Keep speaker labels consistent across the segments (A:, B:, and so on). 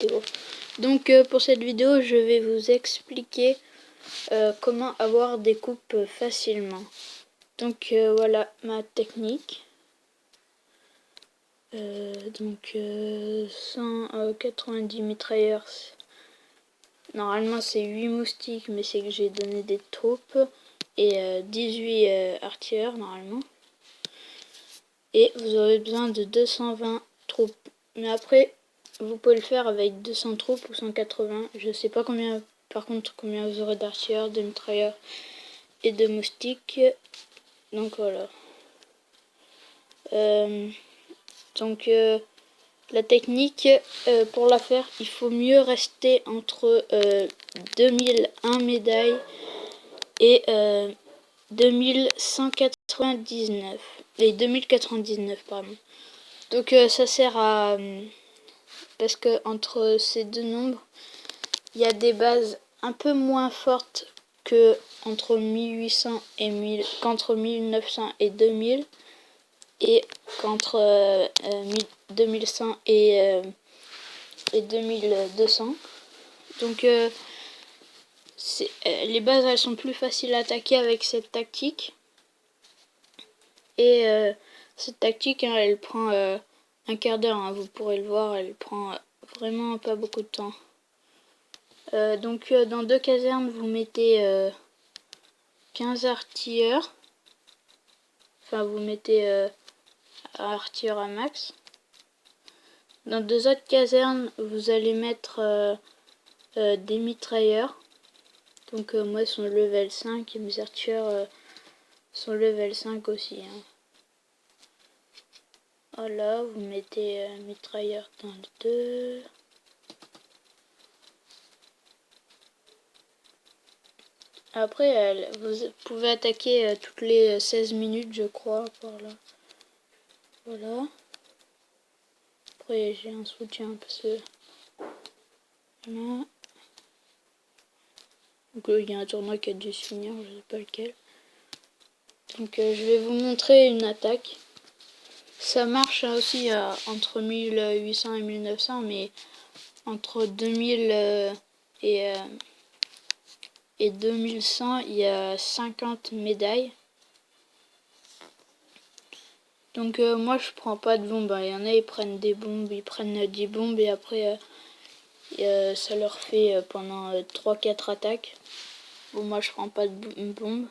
A: vidéo. Donc pour cette vidéo, je vais vous expliquer comment avoir des coupes facilement. Donc voilà ma technique. 190 mitrailleurs. Normalement c'est 8 moustiques, mais c'est que j'ai donné des troupes. Et 18 artilleurs normalement. Et vous aurez besoin de 220 troupes. Mais après, vous pouvez le faire avec 200 troupes ou 180. Je sais pas combien, par contre, combien vous aurez d'artilleurs, de mitrailleurs et de moustiques. Donc voilà. La technique, pour la faire, il faut mieux rester entre 2001 médailles et 2199. Et 2099, pardon. Donc ça sert à... parce que entre ces deux nombres, il y a des bases un peu moins fortes que entre 1800 et qu'entre 1900 et 2000, et qu'entre 2100 et 2200. Donc les bases, elles sont plus faciles à attaquer avec cette tactique. Et cette tactique, hein, elle prend un quart d'heure, hein, vous pourrez le voir, elle prend vraiment pas beaucoup de temps. Donc dans deux casernes, vous mettez 15 artilleurs. Enfin, vous mettez artilleurs à max. Dans deux autres casernes, vous allez mettre des mitrailleurs. Donc moi, ils sont level 5 et mes artilleurs sont level 5 aussi. Hein. Voilà, vous mettez mitrailleur dans le 2. Après, vous pouvez attaquer toutes les 16 minutes, je crois, par là. Voilà. Après, j'ai un soutien parce que... Voilà. Donc il y a un tournoi qui a dû se finir, je sais pas lequel. Donc je vais vous montrer une attaque. Ça marche aussi entre 1800 et 1900, mais entre 2000 et 2100, il y a 50 médailles. Donc moi je prends pas de bombes. Il y en a, ils prennent des bombes, ils prennent 10 bombes et après ça leur fait pendant 3-4 attaques. Bon, moi je prends pas de bombes.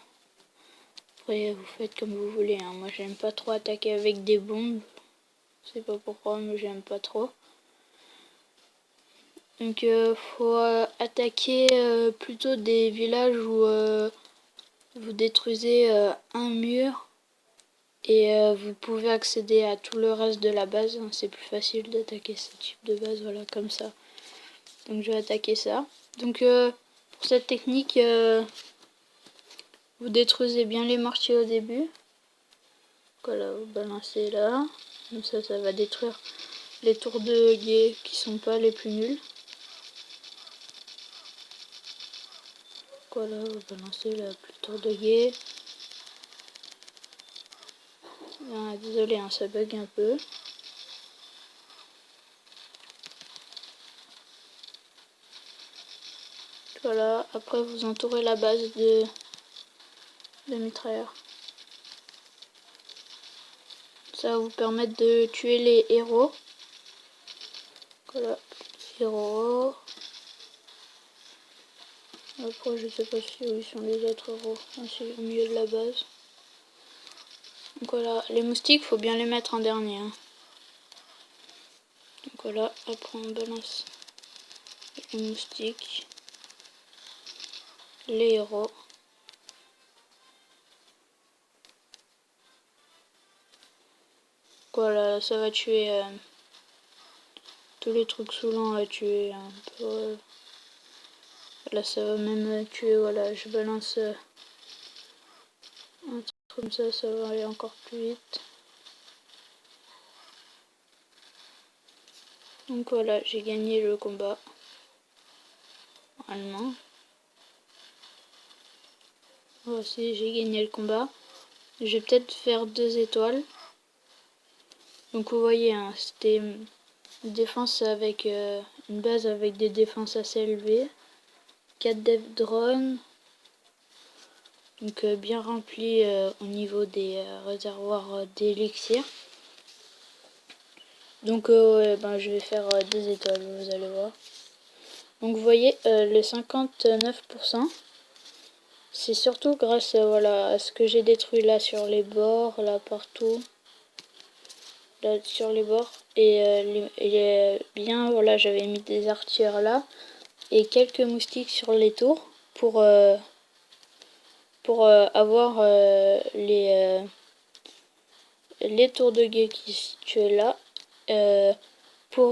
A: Après vous faites comme vous voulez. Hein. Moi j'aime pas trop attaquer avec des bombes. Je sais pas pourquoi, mais j'aime pas trop. Donc faut attaquer plutôt des villages où vous détruisez un mur et vous pouvez accéder à tout le reste de la base. C'est plus facile d'attaquer ce type de base, voilà, comme ça. Donc je vais attaquer ça. Donc pour cette technique, vous détruisez bien les mortiers au début. Voilà, vous balancez là. Comme ça, ça va détruire les tours de guet qui sont pas les plus nuls. Voilà, vous balancez la plus tour de guet. Ah, désolé, hein, ça bug un peu. Voilà, après vous entourez la base de mitrailleurs. Ça va vous permettre de tuer les héros. Voilà, héros. Après je sais pas si où ils sont les autres héros. C'est au milieu de la base. Donc voilà, les moustiques, faut bien les mettre en dernier. Hein. Donc voilà, après on balance les moustiques, les héros. Voilà, ça va tuer tous les trucs saoulants à tuer un peu. Là ça va même tuer, voilà, je balance un truc comme ça va aller encore plus vite. Donc voilà, j'ai gagné le combat. Normalement. Voici, j'ai gagné le combat. Je vais peut-être faire 2 étoiles. Donc vous voyez, hein, c'était une défense avec une base avec des défenses assez élevées. 4 dev drones. Donc bien rempli au niveau des réservoirs d'élixir. Donc ouais, ben, je vais faire 2 étoiles, vous allez voir. Donc vous voyez les 59%. C'est surtout grâce voilà, à ce que j'ai détruit là sur les bords, là partout. Là sur les bords. Et bien voilà, j'avais mis des artilleurs là. Et quelques moustiques sur les tours pour avoir les tours de guet qui se situaient là. Bon,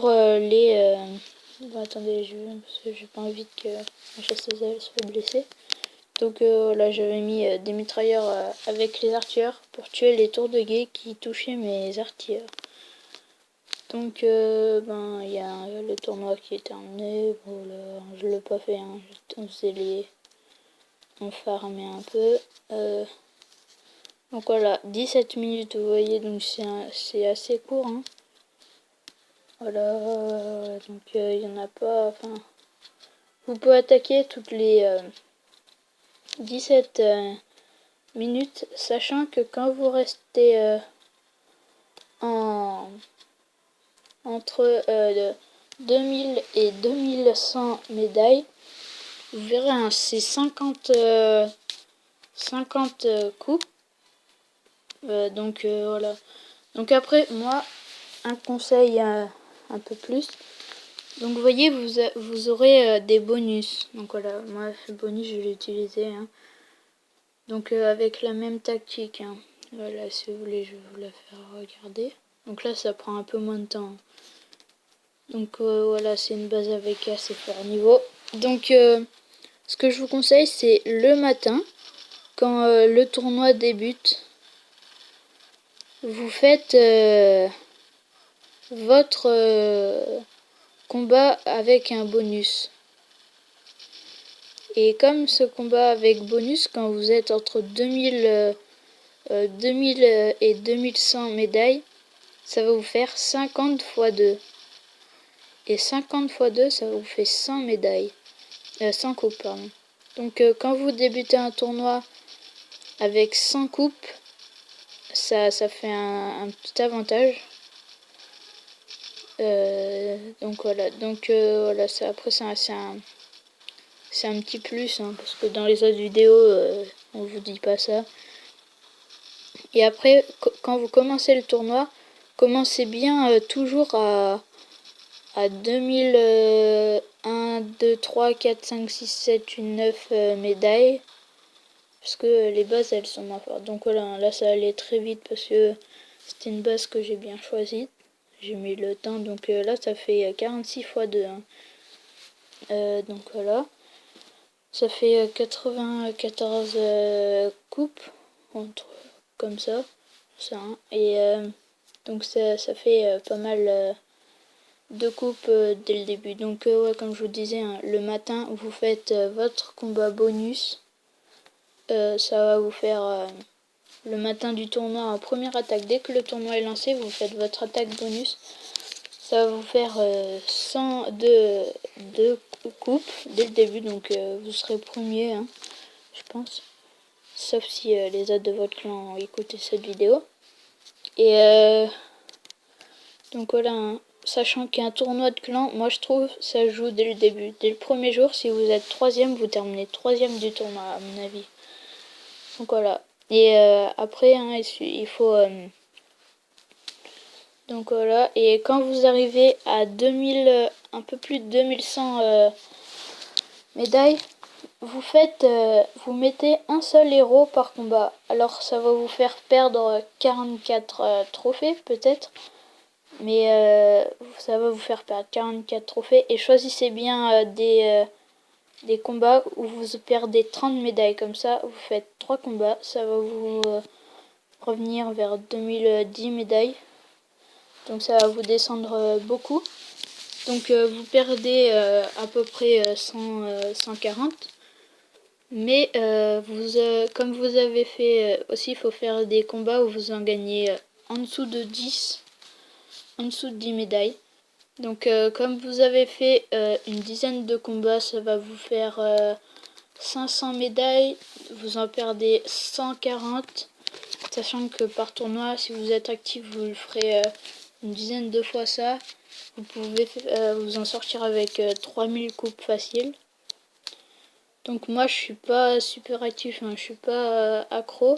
A: attendez, parce que j'ai pas envie que ma chasseuse elle se fait blesser. Donc là j'avais mis des mitrailleurs avec les artilleurs pour tuer les tours de guet qui touchaient mes artilleurs. Donc ben il y a le tournoi qui est terminé. Bon, là, je l'ai pas fait, hein. On farmait un peu. Donc voilà, 17 minutes vous voyez, donc c'est assez court, hein. Voilà, donc il y en a pas, enfin, vous pouvez attaquer toutes les 17 minutes, sachant que quand vous restez entre 2000 et 2100 médailles, vous verrez, hein, c'est 50 coupes. Donc voilà. Donc après, moi, un conseil un peu plus. Donc vous voyez, vous aurez des bonus. Donc voilà, moi le bonus je l'ai utilisé, hein. Donc avec la même tactique, hein. Voilà, si vous voulez je vais vous la faire regarder. Donc là ça prend un peu moins de temps. Donc voilà, c'est une base avec assez fort niveau. Donc ce que je vous conseille, c'est le matin, quand le tournoi débute, vous faites votre combat avec un bonus. Et comme ce combat avec bonus, quand vous êtes entre 2000 et 2100 médailles, ça va vous faire 50 x 2. Et 50 x 2, ça vous fait 100 médailles. 100 coupes, pardon. Donc quand vous débutez un tournoi avec 100 coupes, ça fait un petit avantage. Donc voilà, voilà, après c'est un petit plus, hein, parce que dans les autres vidéos, on vous dit pas ça. Et après, quand vous commencez le tournoi, commencez bien toujours à 2001, 2, 3, 4, 5, 6, 7, 8, 9 médailles. Parce que les bases, elles sont moins fortes. Donc voilà, là ça allait très vite parce que c'était une base que j'ai bien choisie. J'ai mis le temps, donc là ça fait 46 x 2. Hein. Donc voilà. Ça fait 94 coupes, comme ça. Hein. Et donc ça fait pas mal de coupes dès le début. Donc ouais, comme je vous disais, hein, le matin, vous faites votre combat bonus. Ça va vous faire le matin du tournoi en première attaque. Dès que le tournoi est lancé, vous faites votre attaque bonus. Ça va vous faire 102 coupes dès le début, donc vous serez premier, hein, je pense. Sauf si les autres de votre clan ont écouté cette vidéo. Et donc voilà, hein, sachant qu'il y a un tournoi de clan, moi je trouve ça joue dès le début. Dès le premier jour, si vous êtes troisième, vous terminez troisième du tournoi, à mon avis. Donc voilà. Et après, hein, il faut... donc voilà. Et quand vous arrivez à 2000, un peu plus de 2100 médailles, vous mettez un seul héros par combat. Alors ça va vous faire perdre 44 trophées peut-être. Mais ça va vous faire perdre 44 trophées. Et choisissez bien des combats où vous perdez 30 médailles. Comme ça, vous faites 3 combats. Ça va vous revenir vers 2010 médailles. Donc ça va vous descendre beaucoup. Donc vous perdez à peu près 140. Mais comme vous avez fait aussi, il faut faire des combats où vous en gagnez en dessous de 10 médailles. Donc comme vous avez fait une dizaine de combats, ça va vous faire 500 médailles. Vous en perdez 140. Sachant que par tournoi, si vous êtes actif, vous le ferez une dizaine de fois ça. Vous pouvez vous en sortir avec 3000 coupes faciles. Donc moi je suis pas super actif, hein, je suis pas accro.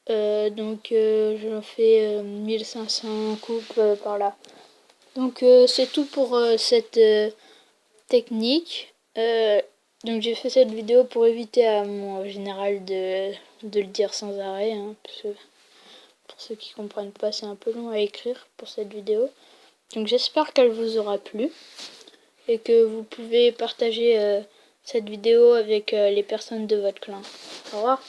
A: Donc j'en fais 1500 coupes par là. Donc c'est tout pour cette technique. Donc j'ai fait cette vidéo pour éviter à mon général de le dire sans arrêt. Hein, parce que pour ceux qui comprennent pas, c'est un peu long à écrire pour cette vidéo. Donc j'espère qu'elle vous aura plu. Et que vous pouvez partager cette vidéo avec les personnes de votre clan. Au revoir.